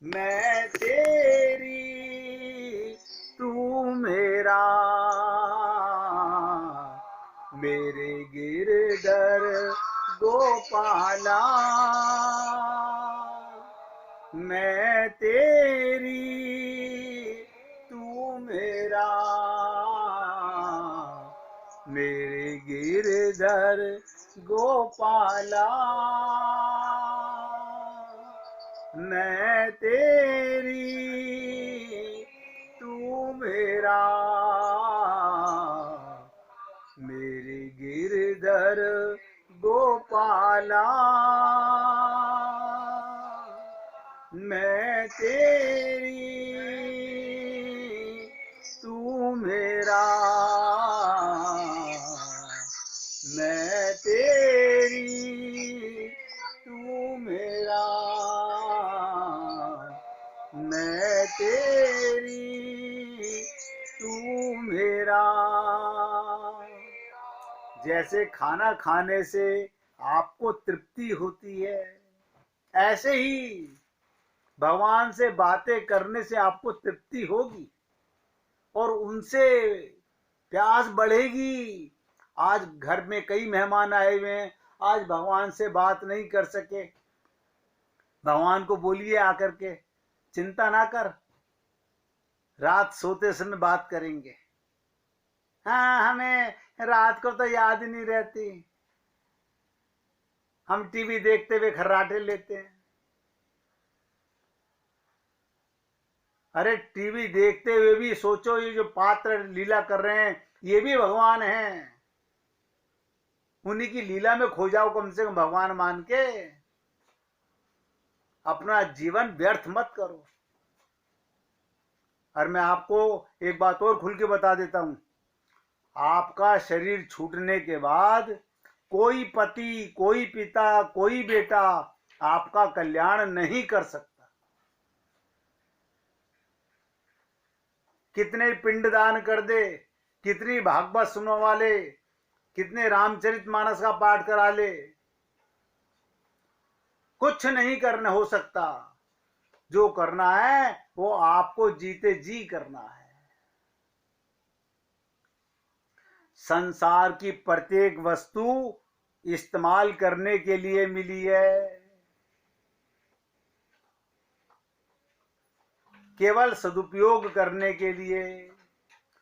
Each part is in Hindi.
मैं तेरी तू मेरा, मेरे गिरधर गोपाला। मैं तेरी तू मेरा, मेरे गिरधर गोपाला। मैं तेरी तू मेरा, मेरे गिरधर गोपाला। मैं तेरी तू मेरा, मैं तेरी तू मेरा, मैं तेरी तू मेरा। जैसे खाना खाने से आपको तृप्ति होती है, ऐसे ही भगवान से बातें करने से आपको तृप्ति होगी और उनसे प्यास बढ़ेगी। आज घर में कई मेहमान आए हुए हैं, आज भगवान से बात नहीं कर सके, भगवान को बोलिए आकर के, चिंता ना कर, रात सोते समय बात करेंगे। हाँ, हमें रात को तो याद ही नहीं रहती, हम टीवी देखते हुए खर्राटे लेते हैं। अरे टीवी देखते हुए भी सोचो, ये जो पात्र लीला कर रहे हैं ये भी भगवान हैं, उन्हीं की लीला में खो जाओ कम से कम भगवान मान के। अपना जीवन व्यर्थ मत करो। और मैं आपको एक बात और खुल के बता देता हूं, आपका शरीर छूटने के बाद कोई पति, कोई पिता, कोई बेटा आपका कल्याण नहीं कर सकता। कितने पिंडदान कर दे, कितनी भागवत सुनवा ले, कितने रामचरितमानस का पाठ करा ले, कुछ नहीं करना हो सकता। जो करना है वो आपको जीते जी करना है। संसार की प्रत्येक वस्तु इस्तेमाल करने के लिए मिली है, केवल सदुपयोग करने के लिए,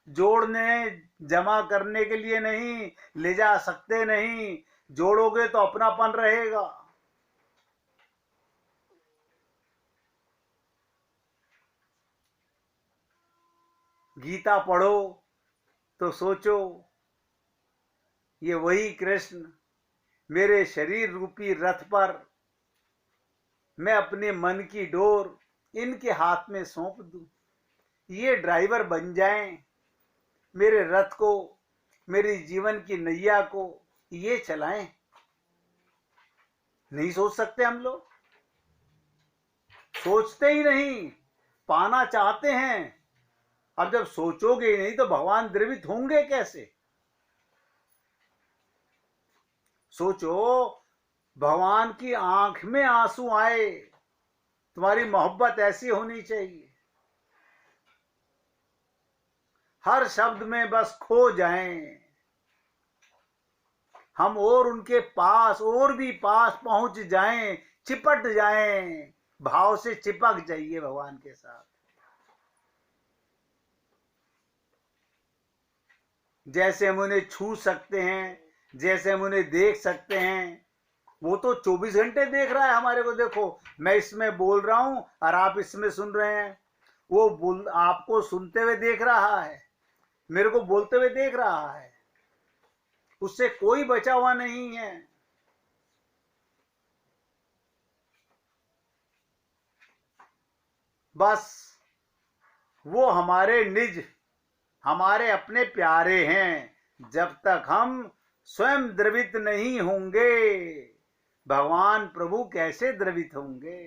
जोड़ने जमा करने के लिए नहीं। ले जा सकते नहीं, जोड़ोगे तो अपनापन रहेगा। गीता पढ़ो तो सोचो, ये वही कृष्ण मेरे शरीर रूपी रथ पर मैं अपने मन की डोर इनके हाथ में सौंप दूं, ये ड्राइवर बन जाएं, मेरे रथ को, मेरी जीवन की नैया को ये चलाएं। नहीं सोच सकते हम लोग? सोचते ही नहीं, पाना चाहते हैं। अब जब सोचोगे ही नहीं तो भगवान द्रवित होंगे कैसे? सोचो, भगवान की आंख में आंसू आए, तुम्हारी मोहब्बत ऐसी होनी चाहिए, हर शब्द में बस खो जाएं हम, और उनके पास और भी पास पहुंच जाएं, चिपट जाएं, भाव से चिपक जाइए भगवान के साथ। जैसे हम उन्हें छू सकते हैं, जैसे हम उन्हें देख सकते हैं, वो तो 24 घंटे देख रहा है हमारे को। देखो, मैं इसमें बोल रहा हूं और आप इसमें सुन रहे हैं, वो आपको सुनते हुए देख रहा है, मेरे को बोलते हुए देख रहा है, उससे कोई बचा हुआ नहीं है। बस वो हमारे निज, हमारे अपने प्यारे हैं। जब तक हम स्वयं द्रवित नहीं होंगे, भगवान प्रभु कैसे द्रवित होंगे?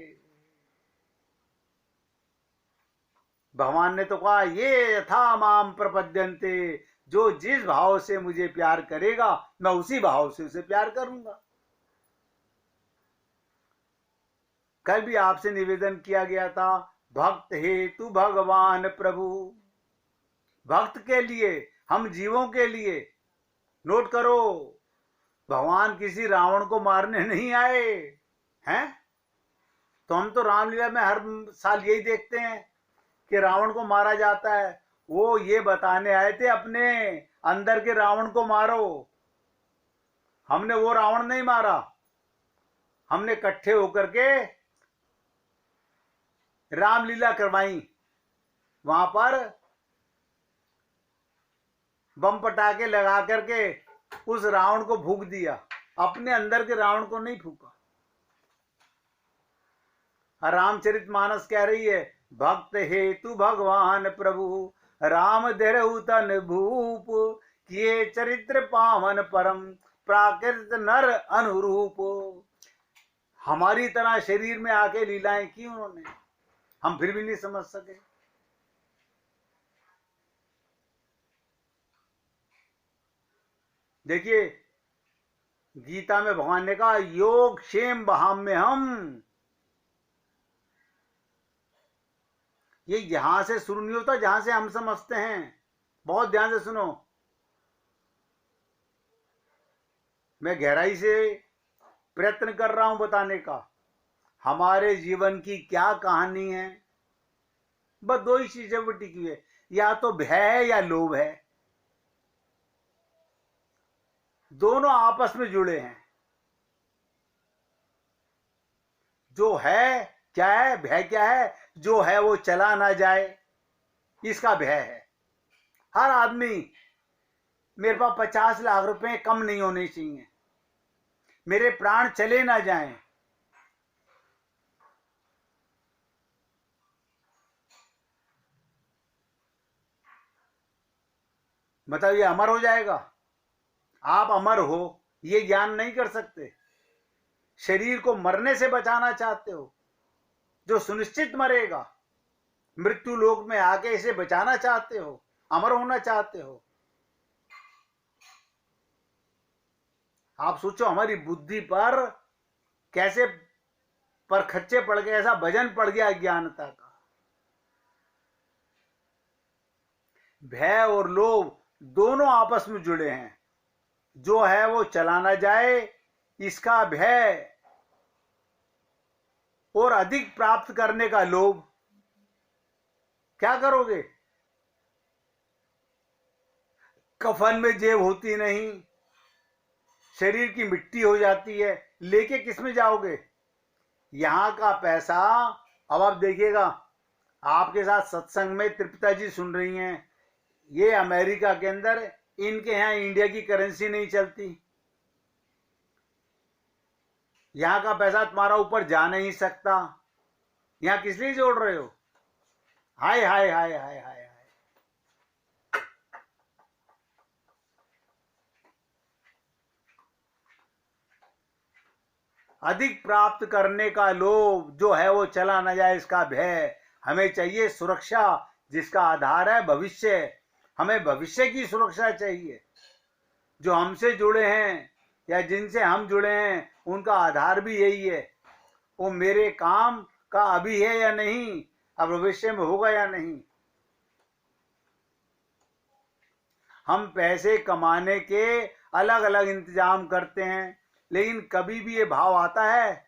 भगवान ने तो कहा, ये यथा माम प्रपद्यन्ते, जो जिस भाव से मुझे प्यार करेगा मैं उसी भाव से उसे प्यार करूंगा। कल भी आपसे निवेदन किया गया था, भक्त हेतु भगवान प्रभु, भक्त के लिए, हम जीवों के लिए। नोट करो, भगवान किसी रावण को मारने नहीं आए हैं। तो हम तो रामलीला में हर साल यही देखते हैं कि रावण को मारा जाता है। वो ये बताने आए थे अपने अंदर के रावण को मारो। हमने वो रावण नहीं मारा, हमने इकट्ठे होकर के रामलीला करवाई, वहां पर बम पटाखे लगा करके उस रावण को फूंक दिया, अपने अंदर के रावण को नहीं फूका। रामचरितमानस कह रही है, भक्त हेतु भगवान प्रभु, राम धरहु तन भूप, किए चरित्र पावन परम, प्राकृत नर अनुरूप। हमारी तरह शरीर में आके लीलाएं की उन्होंने, हम फिर भी नहीं समझ सके। देखिए, गीता में भगवान ने कहा, योग क्षेम बहाम में हम। ये यहां से शुरू नहीं होता जहां से हम समझते हैं। बहुत ध्यान से सुनो, मैं गहराई से प्रयत्न कर रहा हूं बताने का। हमारे जीवन की क्या कहानी है? बस दो ही चीजें वो टिकी है, या तो भय है या लोभ है। दोनों आपस में जुड़े हैं। जो है क्या है? भय क्या है? जो है वो चला ना जाए, इसका भय है। हर आदमी, मेरे पास 50 लाख रुपए कम नहीं होने चाहिए, मेरे प्राण चले ना जाएं। मतलब ये अमर हो जाएगा? आप अमर हो ये ज्ञान नहीं कर सकते। शरीर को मरने से बचाना चाहते हो, जो सुनिश्चित मरेगा, मृत्यु लोक में आके इसे बचाना चाहते हो, अमर होना चाहते हो। आप सोचो हमारी बुद्धि पर कैसे परखच्चे पड़ गए, ऐसा वजन पड़ गया अज्ञानता का। भय और लोभ दोनों आपस में जुड़े हैं। जो है वो चला ना जाए, इसका भय, और अधिक प्राप्त करने का लोभ। क्या करोगे? कफन में जेब होती नहीं, शरीर की मिट्टी हो जाती है, लेके किस में जाओगे? यहां का पैसा। अब आप देखिएगा, आपके साथ सत्संग में तृप्ता जी सुन रही हैं, ये अमेरिका के अंदर, इनके यहां इंडिया की करेंसी नहीं चलती। यहां का पैसा तुम्हारा ऊपर जा नहीं सकता। यहां किस लिए जोड़ रहे हो? हाय हाय हाय हाय हाय। अधिक प्राप्त करने का लोभ, जो है वो चला न जाए इसका भय। हमें चाहिए सुरक्षा जिसका आधार है भविष्य। हमें भविष्य की सुरक्षा चाहिए। जो हमसे जुड़े हैं या जिनसे हम जुड़े हैं, उनका आधार भी यही है, वो मेरे काम का अभी है या नहीं, अब भविष्य में होगा या नहीं। हम पैसे कमाने के अलग अलग इंतजाम करते हैं, लेकिन कभी भी ये भाव आता है?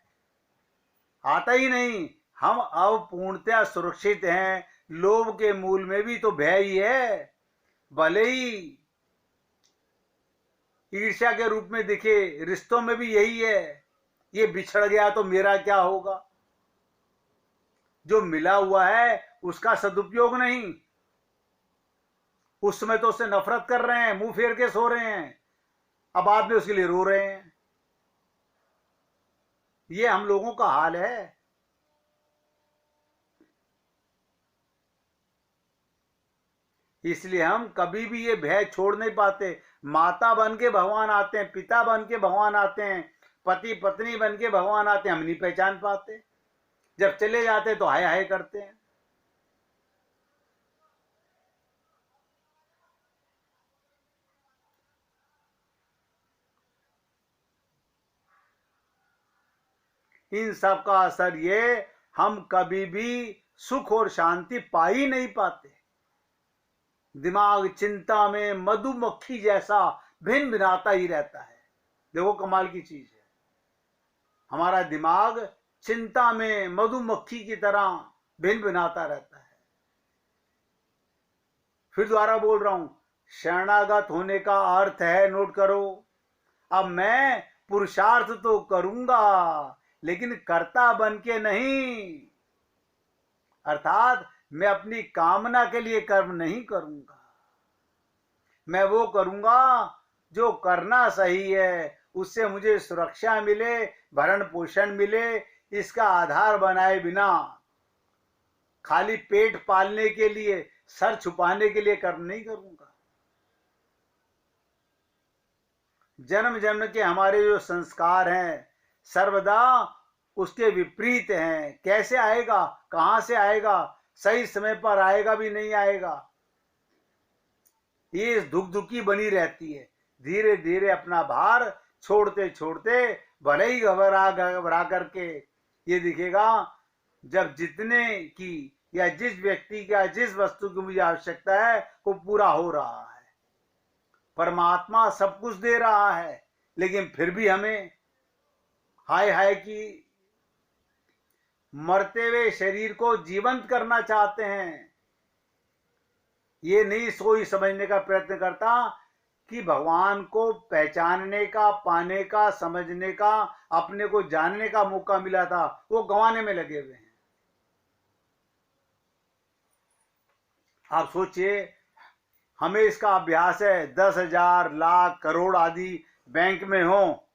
आता ही नहीं। हम अब पूर्णतया सुरक्षित हैं। लोभ के मूल में भी तो भय ही है। भले ही ईर्ष्या के रूप में दिखे, रिश्तों में भी यही है, ये बिछड़ गया तो मेरा क्या होगा। जो मिला हुआ है उसका सदुपयोग नहीं, उस समय तो उससे नफरत कर रहे हैं, मुंह फेर के सो रहे हैं, अब बाद में उसके लिए रो रहे हैं। ये हम लोगों का हाल है। इसलिए हम कभी भी ये भय छोड़ नहीं पाते। माता बन के भगवान आते हैं, पिता बन के भगवान आते हैं, पति पत्नी बन के भगवान आते हैं, हम नहीं पहचान पाते। जब चले जाते तो हाय हाय करते हैं। इन सब का असर ये, हम कभी भी सुख और शांति पा ही नहीं पाते। दिमाग चिंता में मधुमक्खी जैसा भिन भिनाता ही रहता है। देखो कमाल की चीज है, हमारा दिमाग चिंता में मधुमक्खी की तरह भिन भिनाता रहता है। फिर दोबारा बोल रहा हूं, शरणागत होने का अर्थ है, नोट करो, अब मैं पुरुषार्थ तो करूंगा लेकिन कर्ता बन के नहीं। अर्थात मैं अपनी कामना के लिए कर्म नहीं करूंगा, मैं वो करूंगा जो करना सही है, उससे मुझे सुरक्षा मिले, भरण पोषण मिले। इसका आधार बनाए बिना खाली पेट पालने के लिए, सर छुपाने के लिए कर्म नहीं करूंगा। जन्म जन्म के हमारे जो संस्कार हैं सर्वदा उसके विपरीत हैं। कैसे आएगा, कहां से आएगा, सही समय पर आएगा भी नहीं आएगा, ये धुकधुकी बनी रहती है। धीरे धीरे अपना भार छोड़ते छोड़ते भले ही घबरा घबरा करके ये दिखेगा, जब जितने की या जिस व्यक्ति का जिस वस्तु की मुझे आवश्यकता है वो पूरा हो रहा है। परमात्मा सब कुछ दे रहा है, लेकिन फिर भी हमें हाय हाय की मरते हुए शरीर को जीवंत करना चाहते हैं। ये नहीं सोई समझने का प्रयत्न करता कि भगवान को पहचानने का, पाने का, समझने का, अपने को जानने का मौका मिला था, वो गंवाने में लगे हुए हैं। आप सोचिए, हमें इसका अभ्यास है, 10,000 लाख करोड़ आदि बैंक में हो,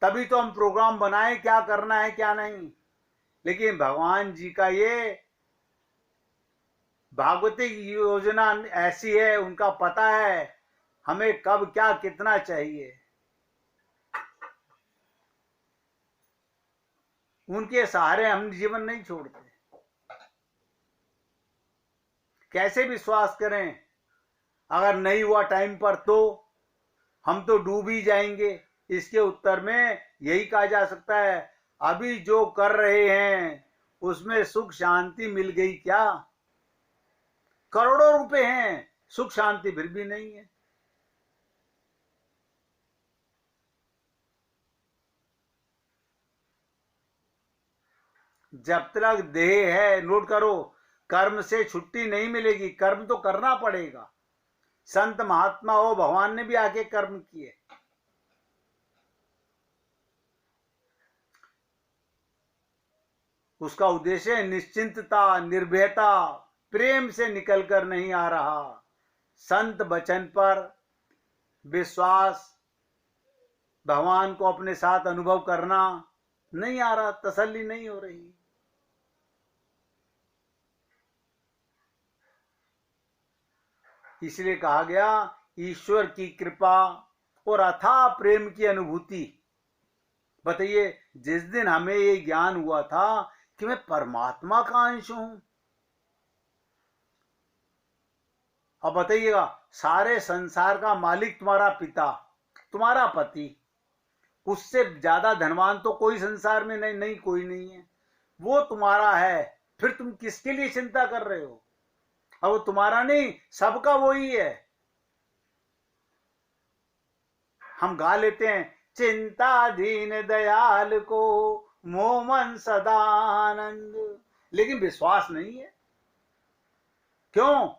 तभी तो हम प्रोग्राम बनाए क्या करना है क्या नहीं। लेकिन भगवान जी का ये भागवतिक योजना ऐसी है, उनका पता है हमें कब क्या कितना चाहिए। उनके सहारे हम जीवन नहीं छोड़ते। कैसे विश्वास करें, अगर नहीं हुआ टाइम पर तो हम तो डूब ही जाएंगे। इसके उत्तर में यही कहा जा सकता है, अभी जो कर रहे हैं उसमें सुख शांति मिल गई क्या? करोड़ों रुपए हैं, सुख शांति फिर भी नहीं है। जब तक देह है, नोट करो, कर्म से छुट्टी नहीं मिलेगी, कर्म तो करना पड़ेगा। संत महात्मा हो, भगवान ने भी आके कर्म किए। उसका उद्देश्य निश्चिंतता, निर्भयता, प्रेम से निकलकर नहीं आ रहा। संत वचन पर विश्वास, भगवान को अपने साथ अनुभव करना नहीं आ रहा, तसल्ली नहीं हो रही। इसलिए कहा गया, ईश्वर की कृपा और अथाह प्रेम की अनुभूति। बताइए, जिस दिन हमें ये ज्ञान हुआ था कि मैं परमात्मा का अंश हूं, अब बताइएगा, सारे संसार का मालिक तुम्हारा पिता, तुम्हारा पति, उससे ज्यादा धनवान तो कोई संसार में नहीं कोई नहीं है। वो तुम्हारा है, फिर तुम किसके लिए चिंता कर रहे हो? अब वो तुम्हारा नहीं, सबका वही है। हम गा लेते हैं, चिंता दीन दयाल को मोमन सदानंद, लेकिन विश्वास नहीं है। क्यों?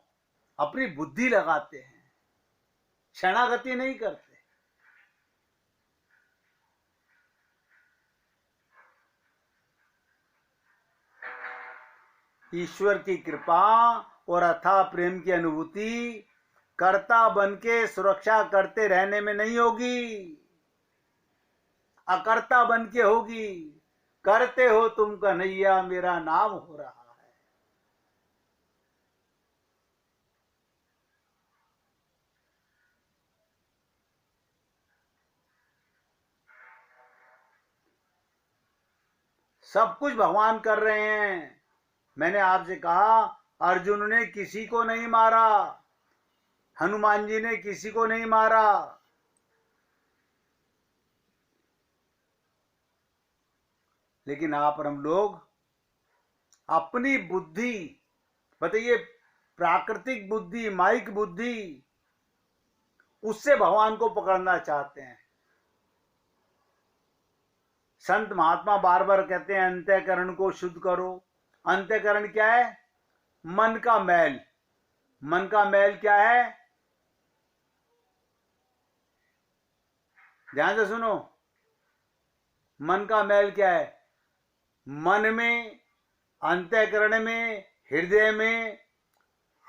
अपनी बुद्धि लगाते हैं, शरणागति नहीं करते। ईश्वर की कृपा और अथाह प्रेम की अनुभूति कर्ता बन के सुरक्षा करते रहने में नहीं होगी, अकर्ता बन के होगी। करते हो तुम कन्हैया, मेरा नाम हो रहा है। सब कुछ भगवान कर रहे हैं। मैंने आपसे कहा, अर्जुन ने किसी को नहीं मारा, हनुमान जी ने किसी को नहीं मारा, लेकिन आप और हम लोग अपनी बुद्धि, बताइए, प्राकृतिक बुद्धि, माइक बुद्धि, उससे भगवान को पकड़ना चाहते हैं। संत महात्मा बार बार कहते हैं अंतःकरण को शुद्ध करो। अंतःकरण क्या है? मन का मैल। मन का मैल क्या है? ध्यान से सुनो, मन का मैल क्या है? मन में, अंतःकरण में, हृदय में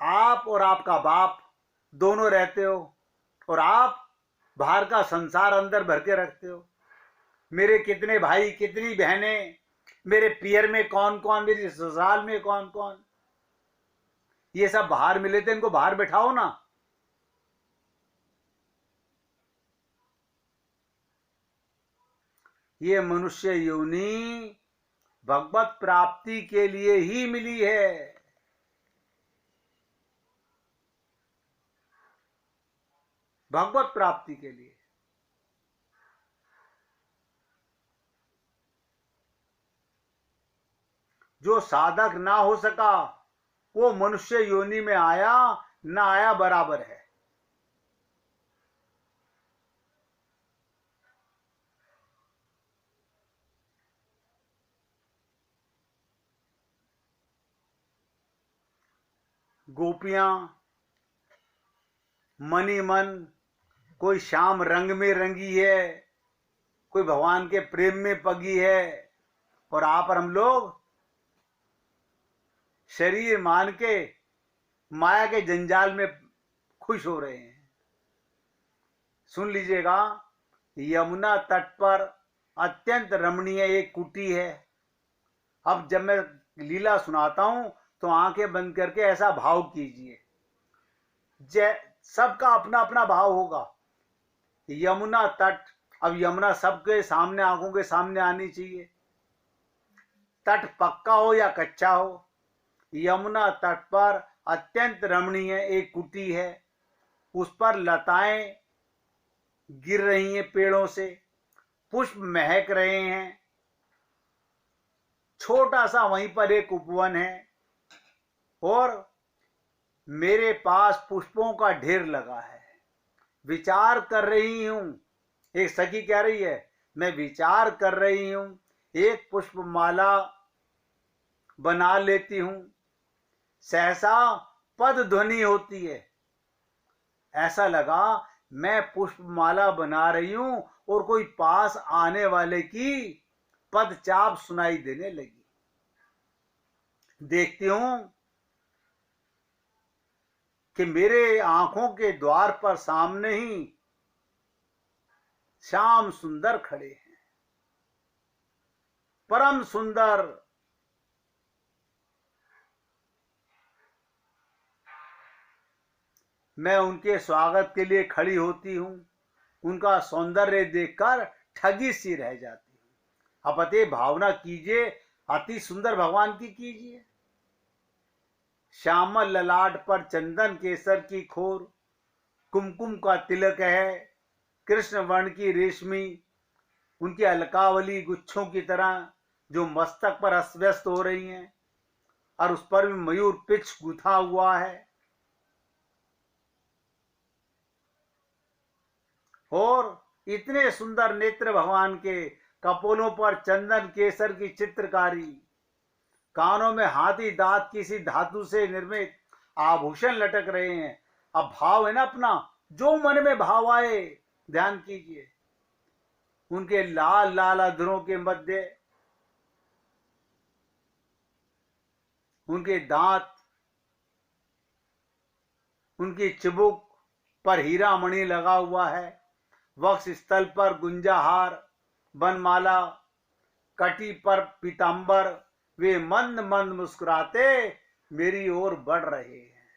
आप और आपका बाप दोनों रहते हो, और आप बाहर का संसार अंदर भर के रखते हो। मेरे कितने भाई, कितनी बहनें, मेरे पियर में कौन कौन, मेरी ससुराल में कौन कौन, ये सब बाहर मिले थे, इनको बाहर बैठाओ ना। ये मनुष्य योनि भगवत प्राप्ति के लिए ही मिली है। भगवत प्राप्ति के लिए। जो साधक ना हो सका वो मनुष्य योनि में आया, ना आया बराबर है। गोपियां मनी मन, कोई श्याम रंग में रंगी है, कोई भगवान के प्रेम में पगी है, और आप और हम लोग शरीर मान के माया के जंजाल में खुश हो रहे हैं। सुन लीजिएगा, यमुना तट पर अत्यंत रमणीय एक कुटी है। अब जब मैं लीला सुनाता हूं तो आंखें बंद करके ऐसा भाव कीजिए, सबका अपना अपना भाव होगा। यमुना तट, अब यमुना सबके सामने, आंखों के सामने आनी चाहिए। तट पक्का हो या कच्चा हो, यमुना तट पर अत्यंत रमणीय एक कुटी है। उस पर लताएं गिर रही हैं पेड़ों से, पुष्प महक रहे हैं। छोटा सा वहीं पर एक उपवन है, और मेरे पास पुष्पों का ढेर लगा है। विचार कर रही हूं, एक सखी कह रही है, मैं विचार कर रही हूं, एक पुष्पमाला बना लेती हूं। सहसा पद ध्वनि होती है, ऐसा लगा मैं पुष्पमाला बना रही हूं और कोई पास आने वाले की पदचाप सुनाई देने लगी। देखती हूं कि मेरे आंखों के द्वार पर सामने ही श्याम सुंदर खड़े हैं, परम सुंदर। मैं उनके स्वागत के लिए खड़ी होती हूं, उनका सौंदर्य देखकर ठगी सी रह जाती हूं। अब अतः भावना कीजिए, अति सुंदर भगवान की कीजिए। श्यामल ललाट पर चंदन केसर की खोर, कुमकुम का तिलक है, कृष्ण वर्ण की रेशमी, उनकी अलकावली गुच्छों की तरह जो मस्तक पर अस्त व्यस्त हो रही हैं, और उस पर भी मयूर पिछ गुथा हुआ है। और इतने सुंदर नेत्र भगवान के, कपोलों पर चंदन केसर की चित्रकारी, कानों में हाथी दांत किसी धातु से निर्मित आभूषण लटक रहे हैं। अब भाव है ना अपना, जो मन में भाव आए ध्यान कीजिए। उनके लाल लाल अधरों के मध्य उनके दांत, उनकी चिबुक पर हीरा मणि लगा हुआ है, वक्ष स्थल पर गुंजाहार, बनमाला, कटी पर पीतांबर, वे मंद मंद मुस्कुराते मेरी ओर बढ़ रहे हैं।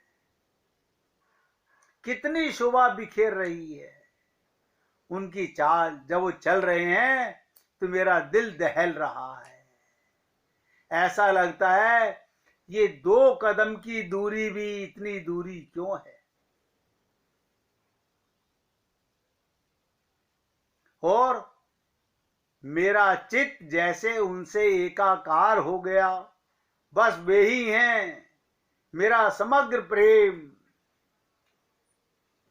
कितनी शोभा बिखेर रही है उनकी चाल। जब वो चल रहे हैं तो मेरा दिल दहल रहा है। ऐसा लगता है ये 2 कदम की दूरी भी इतनी दूरी क्यों है। और मेरा चित्त जैसे उनसे एकाकार हो गया। बस वे ही हैं मेरा समग्र प्रेम,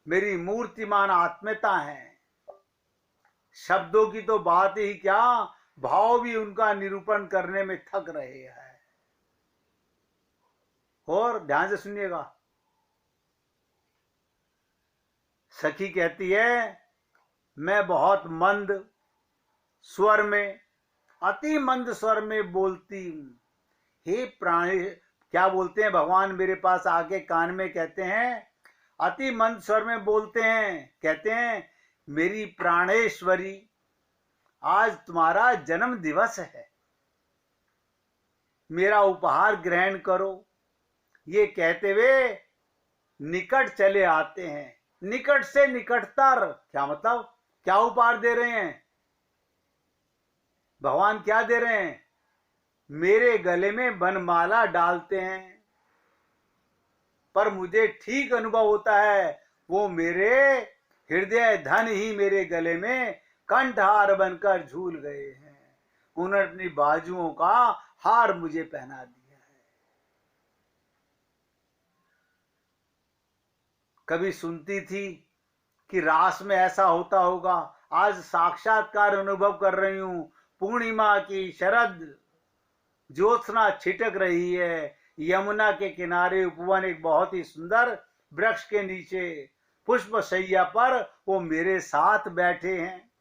मेरी मूर्तिमान आत्मीयता है। शब्दों की तो बात ही क्या, भाव भी उनका निरूपण करने में थक रहे हैं। और ध्यान से सुनिएगा। सखी कहती है, मैं बहुत मंद स्वर में, अति मंद स्वर में बोलती हूं। हे प्राणी, क्या बोलते हैं भगवान मेरे पास आके कान में कहते हैं, अति मंद स्वर में बोलते हैं, कहते हैं मेरी प्राणेश्वरी, आज तुम्हारा जन्म दिवस है, मेरा उपहार ग्रहण करो। ये कहते हुए निकट चले आते हैं। निकट से निकटतर, क्या मतलब, क्या उपहार दे रहे हैं भगवान, क्या दे रहे हैं? मेरे गले में वनमाला डालते हैं, पर मुझे ठीक अनुभव होता है वो मेरे हृदय धन ही मेरे गले में कंठहार बनकर झूल गए हैं। उन्होंने अपनी बाजुओं का हार मुझे पहना दिया है। कभी सुनती थी कि रास में ऐसा होता होगा, आज साक्षात्कार अनुभव कर रही हूं। पूर्णिमा की शरद ज्योत्सना छिटक रही है, यमुना के किनारे उपवन एक बहुत ही सुंदर वृक्ष के नीचे पुष्प शैया पर वो मेरे साथ बैठे हैं।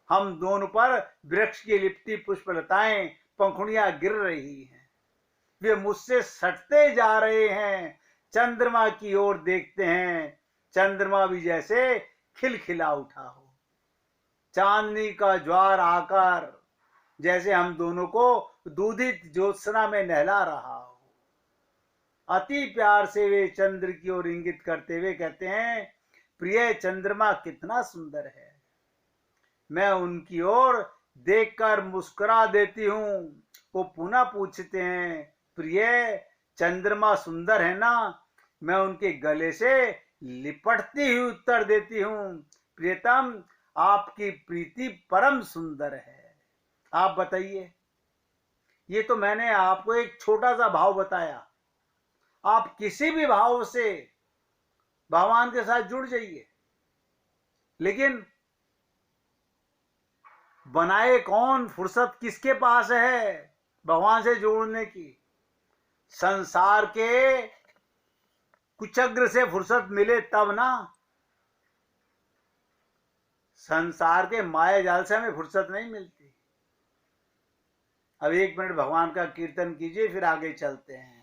हम दोनों पर वृक्ष की लिपटी पुष्पलताएं, पंखुड़ियां गिर रही हैं। वे मुझसे सटते जा रहे हैं, चंद्रमा की ओर देखते हैं। चंद्रमा भी जैसे खिलखिला उठा हो, चांदनी का ज्वार आकर जैसे हम दोनों को दूधित ज्योत्सना में नहला रहा हो। अति प्यार से वे चंद्र की ओर इंगित करते हुए कहते हैं, प्रिय चंद्रमा कितना सुंदर है। मैं उनकी ओर देखकर मुस्कुरा देती हूँ। वो पुनः पूछते हैं, प्रिय चंद्रमा सुंदर है ना? मैं उनके गले से लिपटती हुई उत्तर देती हूँ, प्रियतम आपकी प्रीति परम सुंदर है। आप बताइए। ये तो मैंने आपको एक छोटा सा भाव बताया। आप किसी भी भाव से भगवान के साथ जुड़ जाइए, लेकिन बनाए कौन, फुर्सत किसके पास है भगवान से जोड़ने की? संसार के कुचग्र से फुर्सत मिले तब ना। संसार के माया जाल से हमें फुर्सत नहीं मिलती। अब 1 मिनट भगवान का कीर्तन कीजिए, फिर आगे चलते हैं।